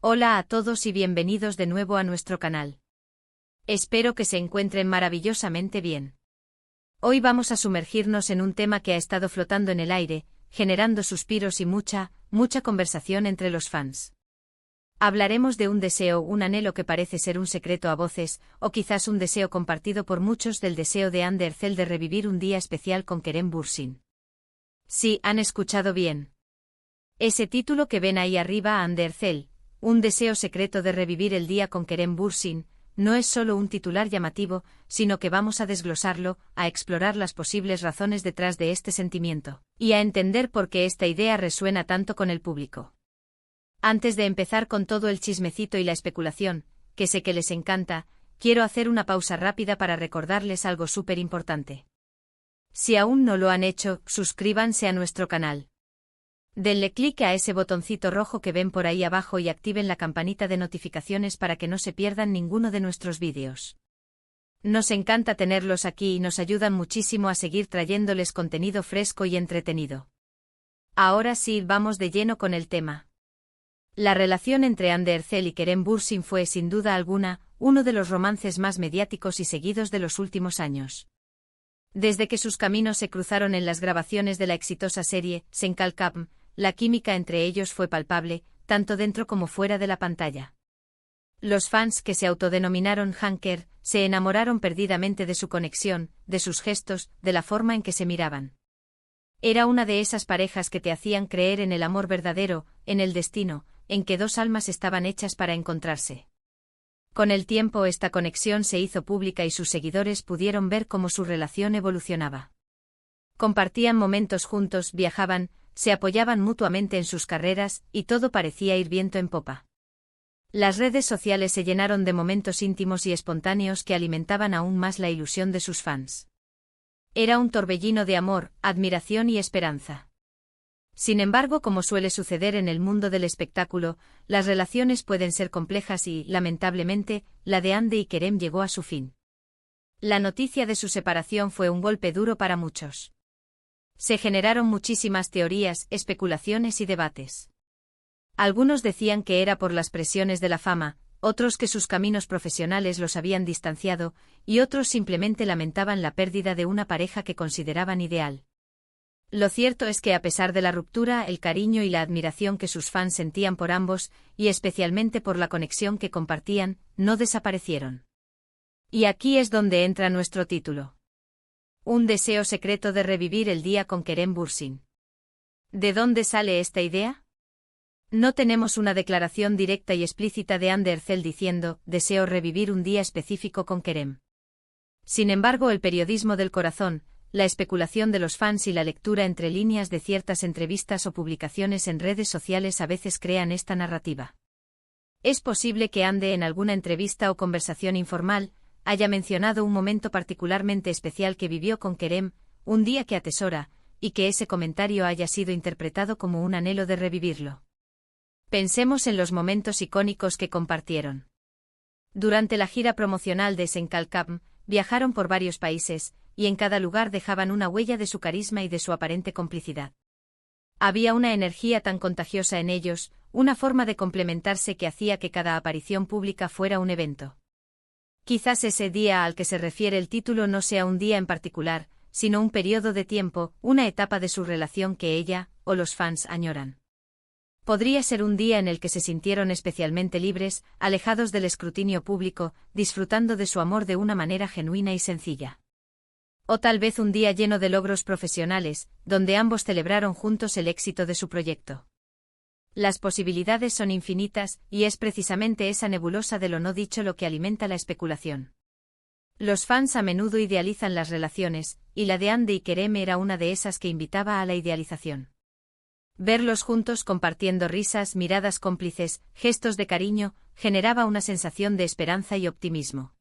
Hola a todos y bienvenidos de nuevo a nuestro canal. Espero que se encuentren maravillosamente bien. Hoy vamos a sumergirnos en un tema que ha estado flotando en el aire, generando suspiros y mucha conversación entre los fans. Hablaremos de un deseo, un anhelo que parece ser un secreto a voces, o quizás un deseo compartido por muchos, del deseo de Ander Cell de revivir un día especial con Kerem Bürsin. Sí, han escuchado bien. Ese título que ven ahí arriba, Ander Cell, un deseo secreto de revivir el día con Kerem Bürsin, no es solo un titular llamativo, sino que vamos a desglosarlo, a explorar las posibles razones detrás de este sentimiento, y a entender por qué esta idea resuena tanto con el público. Antes de empezar con todo el chismecito y la especulación, que sé que les encanta, quiero hacer una pausa rápida para recordarles algo súper importante. Si aún no lo han hecho, suscríbanse a nuestro canal. Denle clic a ese botoncito rojo que ven por ahí abajo y activen la campanita de notificaciones para que no se pierdan ninguno de nuestros vídeos. Nos encanta tenerlos aquí y nos ayudan muchísimo a seguir trayéndoles contenido fresco y entretenido. Ahora sí, vamos de lleno con el tema. La relación entre Ander Cell y Kerem Bürsin fue, sin duda alguna, uno de los romances más mediáticos y seguidos de los últimos años. Desde que sus caminos se cruzaron en las grabaciones de la exitosa serie Sen Kalkam, la química entre ellos fue palpable, tanto dentro como fuera de la pantalla. Los fans, que se autodenominaron Hanker, se enamoraron perdidamente de su conexión, de sus gestos, de la forma en que se miraban. Era una de esas parejas que te hacían creer en el amor verdadero, en el destino, en que dos almas estaban hechas para encontrarse. Con el tiempo esta conexión se hizo pública y sus seguidores pudieron ver cómo su relación evolucionaba. Compartían momentos juntos, viajaban, se apoyaban mutuamente en sus carreras, y todo parecía ir viento en popa. Las redes sociales se llenaron de momentos íntimos y espontáneos que alimentaban aún más la ilusión de sus fans. Era un torbellino de amor, admiración y esperanza. Sin embargo, como suele suceder en el mundo del espectáculo, las relaciones pueden ser complejas y, lamentablemente, la de Ander y Kerem llegó a su fin. La noticia de su separación fue un golpe duro para muchos. Se generaron muchísimas teorías, especulaciones y debates. Algunos decían que era por las presiones de la fama, otros que sus caminos profesionales los habían distanciado, y otros simplemente lamentaban la pérdida de una pareja que consideraban ideal. Lo cierto es que a pesar de la ruptura, el cariño y la admiración que sus fans sentían por ambos, y especialmente por la conexión que compartían, no desaparecieron. Y aquí es donde entra nuestro título. Un deseo secreto de revivir el día con Kerem Bürsin. ¿De dónde sale esta idea? No tenemos una declaración directa y explícita de Ander Cell diciendo, deseo revivir un día específico con Kerem. Sin embargo, el periodismo del corazón, la especulación de los fans y la lectura entre líneas de ciertas entrevistas o publicaciones en redes sociales a veces crean esta narrativa. Es posible que Ander, en alguna entrevista o conversación informal, haya mencionado un momento particularmente especial que vivió con Kerem, un día que atesora, y que ese comentario haya sido interpretado como un anhelo de revivirlo. Pensemos en los momentos icónicos que compartieron. Durante la gira promocional de Sen Kalkam, viajaron por varios países, y en cada lugar dejaban una huella de su carisma y de su aparente complicidad. Había una energía tan contagiosa en ellos, una forma de complementarse que hacía que cada aparición pública fuera un evento. Quizás ese día al que se refiere el título no sea un día en particular, sino un periodo de tiempo, una etapa de su relación que ella, o los fans, añoran. Podría ser un día en el que se sintieron especialmente libres, alejados del escrutinio público, disfrutando de su amor de una manera genuina y sencilla. O tal vez un día lleno de logros profesionales, donde ambos celebraron juntos el éxito de su proyecto. Las posibilidades son infinitas, y es precisamente esa nebulosa de lo no dicho lo que alimenta la especulación. Los fans a menudo idealizan las relaciones, y la de Ander y Kerem era una de esas que invitaba a la idealización. Verlos juntos compartiendo risas, miradas cómplices, gestos de cariño, generaba una sensación de esperanza y optimismo.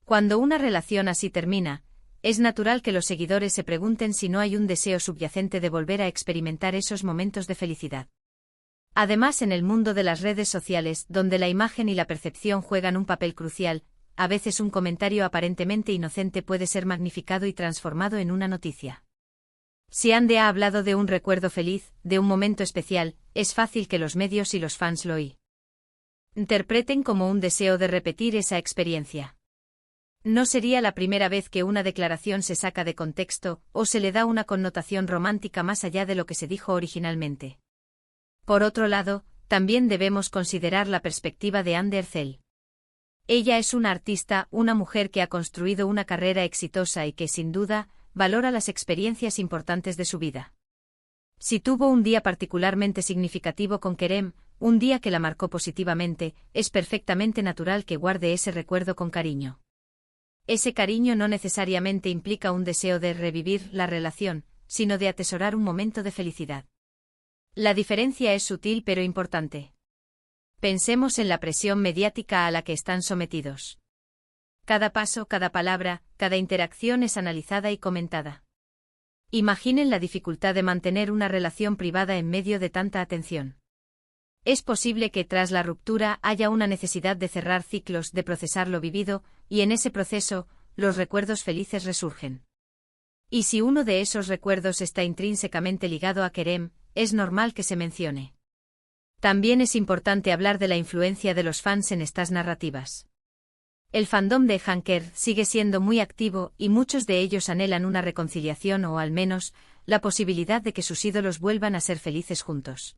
Cuando una relación así termina, es natural que los seguidores se pregunten si no hay un deseo subyacente de volver a experimentar esos momentos de felicidad. Además, en el mundo de las redes sociales, donde la imagen y la percepción juegan un papel crucial, a veces un comentario aparentemente inocente puede ser magnificado y transformado en una noticia. Si Ander ha hablado de un recuerdo feliz, de un momento especial, es fácil que los medios y los fans lo oí. interpreten como un deseo de repetir esa experiencia. No sería la primera vez que una declaración se saca de contexto o se le da una connotación romántica más allá de lo que se dijo originalmente. Por otro lado, también debemos considerar la perspectiva de Anne Derzel. Ella es una artista, una mujer que ha construido una carrera exitosa y que, sin duda, valora las experiencias importantes de su vida. Si tuvo un día particularmente significativo con Kerem, un día que la marcó positivamente, es perfectamente natural que guarde ese recuerdo con cariño. Ese cariño no necesariamente implica un deseo de revivir la relación, sino de atesorar un momento de felicidad. La diferencia es sutil pero importante. Pensemos en la presión mediática a la que están sometidos. Cada paso, cada palabra, cada interacción es analizada y comentada. Imaginen la dificultad de mantener una relación privada en medio de tanta atención. Es posible que tras la ruptura haya una necesidad de cerrar ciclos, de procesar lo vivido, y en ese proceso, los recuerdos felices resurgen. Y si uno de esos recuerdos está intrínsecamente ligado a Kerem, es normal que se mencione. También es importante hablar de la influencia de los fans en estas narrativas. El fandom de Hanker sigue siendo muy activo y muchos de ellos anhelan una reconciliación o al menos, la posibilidad de que sus ídolos vuelvan a ser felices juntos.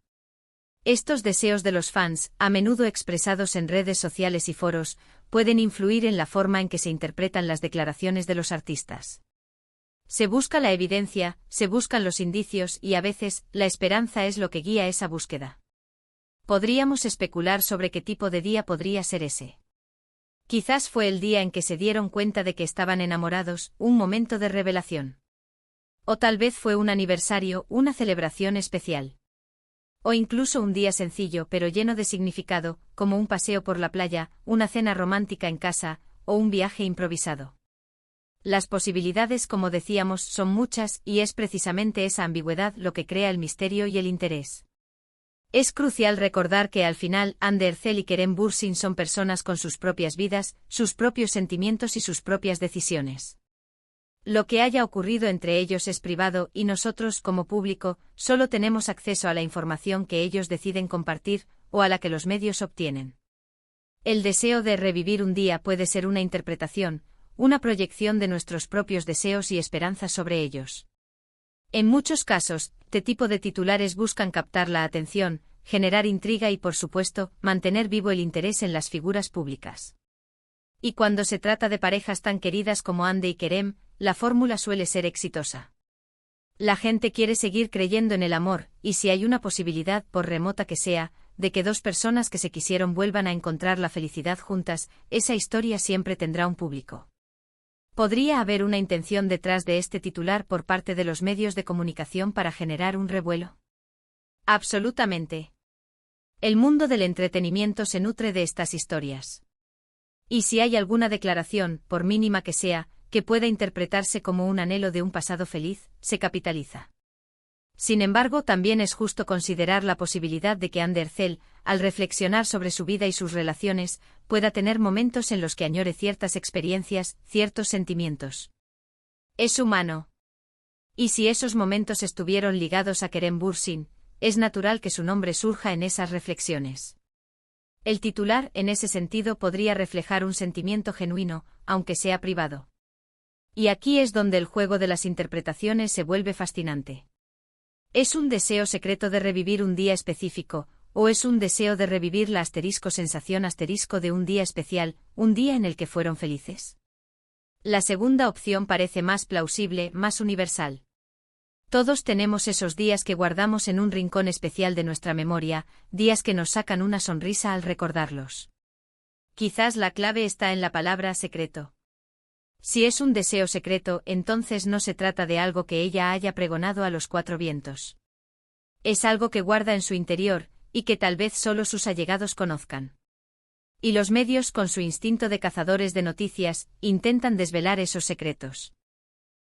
Estos deseos de los fans, a menudo expresados en redes sociales y foros, pueden influir en la forma en que se interpretan las declaraciones de los artistas. Se busca la evidencia, se buscan los indicios y a veces, la esperanza es lo que guía esa búsqueda. Podríamos especular sobre qué tipo de día podría ser ese. Quizás fue el día en que se dieron cuenta de que estaban enamorados, un momento de revelación. O tal vez fue un aniversario, una celebración especial. O incluso un día sencillo pero lleno de significado, como un paseo por la playa, una cena romántica en casa, o un viaje improvisado. Las posibilidades, como decíamos, son muchas y es precisamente esa ambigüedad lo que crea el misterio y el interés. Es crucial recordar que al final Anne Derzel y Kerem Bürsin son personas con sus propias vidas, sus propios sentimientos y sus propias decisiones. Lo que haya ocurrido entre ellos es privado y nosotros, como público, solo tenemos acceso a la información que ellos deciden compartir o a la que los medios obtienen. El deseo de revivir un día puede ser una interpretación, una proyección de nuestros propios deseos y esperanzas sobre ellos. En muchos casos, este tipo de titulares buscan captar la atención, generar intriga y, por supuesto, mantener vivo el interés en las figuras públicas. Y cuando se trata de parejas tan queridas como Anne y Kerem, la fórmula suele ser exitosa. La gente quiere seguir creyendo en el amor, y si hay una posibilidad, por remota que sea, de que dos personas que se quisieron vuelvan a encontrar la felicidad juntas, esa historia siempre tendrá un público. ¿Podría haber una intención detrás de este titular por parte de los medios de comunicación para generar un revuelo? Absolutamente. El mundo del entretenimiento se nutre de estas historias. Y si hay alguna declaración, por mínima que sea, que pueda interpretarse como un anhelo de un pasado feliz, se capitaliza. Sin embargo, también es justo considerar la posibilidad de que Anne Derzel, al reflexionar sobre su vida y sus relaciones, pueda tener momentos en los que añore ciertas experiencias, ciertos sentimientos. Es humano. Y si esos momentos estuvieron ligados a Kerem Bürsin, es natural que su nombre surja en esas reflexiones. El titular, en ese sentido, podría reflejar un sentimiento genuino, aunque sea privado. Y aquí es donde el juego de las interpretaciones se vuelve fascinante. ¿Es un deseo secreto de revivir un día específico, o es un deseo de revivir la sensación de un día especial, un día en el que fueron felices? La segunda opción parece más plausible, más universal. Todos tenemos esos días que guardamos en un rincón especial de nuestra memoria, días que nos sacan una sonrisa al recordarlos. Quizás la clave está en la palabra secreto. Si es un deseo secreto, entonces no se trata de algo que ella haya pregonado a los cuatro vientos. Es algo que guarda en su interior, y que tal vez solo sus allegados conozcan. Y los medios, con su instinto de cazadores de noticias, intentan desvelar esos secretos.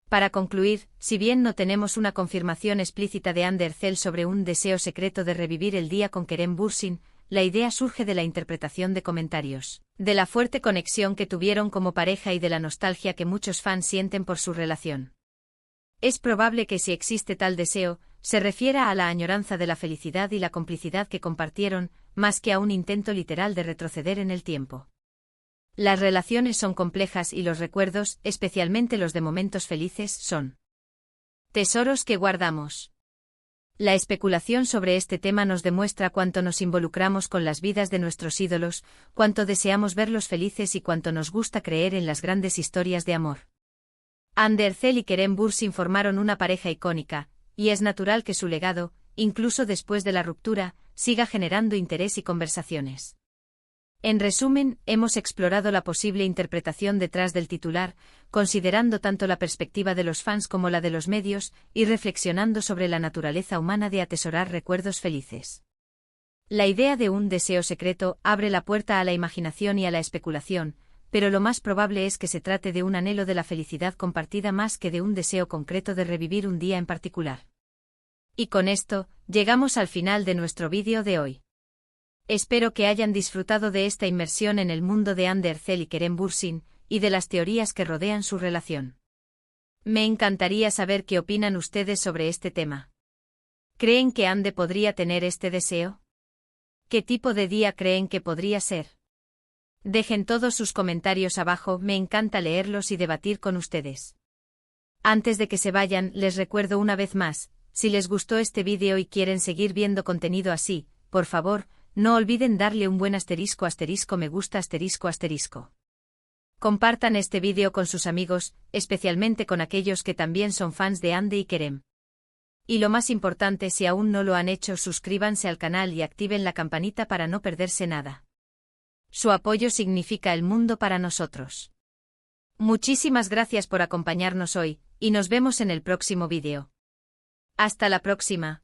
Para concluir, si bien no tenemos una confirmación explícita de Anne Derzel sobre un deseo secreto de revivir el día con Kerem Bürsin, la idea surge de la interpretación de comentarios, de la fuerte conexión que tuvieron como pareja y de la nostalgia que muchos fans sienten por su relación. Es probable que si existe tal deseo, se refiera a la añoranza de la felicidad y la complicidad que compartieron, más que a un intento literal de retroceder en el tiempo. Las relaciones son complejas y los recuerdos, especialmente los de momentos felices, son tesoros que guardamos. La especulación sobre este tema nos demuestra cuánto nos involucramos con las vidas de nuestros ídolos, cuánto deseamos verlos felices y cuánto nos gusta creer en las grandes historias de amor. Ander Zell y Kerem Bürsin formaron una pareja icónica, y es natural que su legado, incluso después de la ruptura, siga generando interés y conversaciones. En resumen, hemos explorado la posible interpretación detrás del titular, considerando tanto la perspectiva de los fans como la de los medios, y reflexionando sobre la naturaleza humana de atesorar recuerdos felices. La idea de un deseo secreto abre la puerta a la imaginación y a la especulación, pero lo más probable es que se trate de un anhelo de la felicidad compartida más que de un deseo concreto de revivir un día en particular. Y con esto, llegamos al final de nuestro vídeo de hoy. Espero que hayan disfrutado de esta inmersión en el mundo de Ander Zell y Kerem Bürsin, y de las teorías que rodean su relación. Me encantaría saber qué opinan ustedes sobre este tema. ¿Creen que Ande podría tener este deseo? ¿Qué tipo de día creen que podría ser? Dejen todos sus comentarios abajo, me encanta leerlos y debatir con ustedes. Antes de que se vayan, les recuerdo una vez más, si les gustó este vídeo y quieren seguir viendo contenido así, por favor, no olviden darle un buen asterisco me gusta asterisco. Compartan este vídeo con sus amigos, especialmente con aquellos que también son fans de Ande y Kerem. Y lo más importante, si aún no lo han hecho, suscríbanse al canal y activen la campanita para no perderse nada. Su apoyo significa el mundo para nosotros. Muchísimas gracias por acompañarnos hoy, y nos vemos en el próximo vídeo. Hasta la próxima.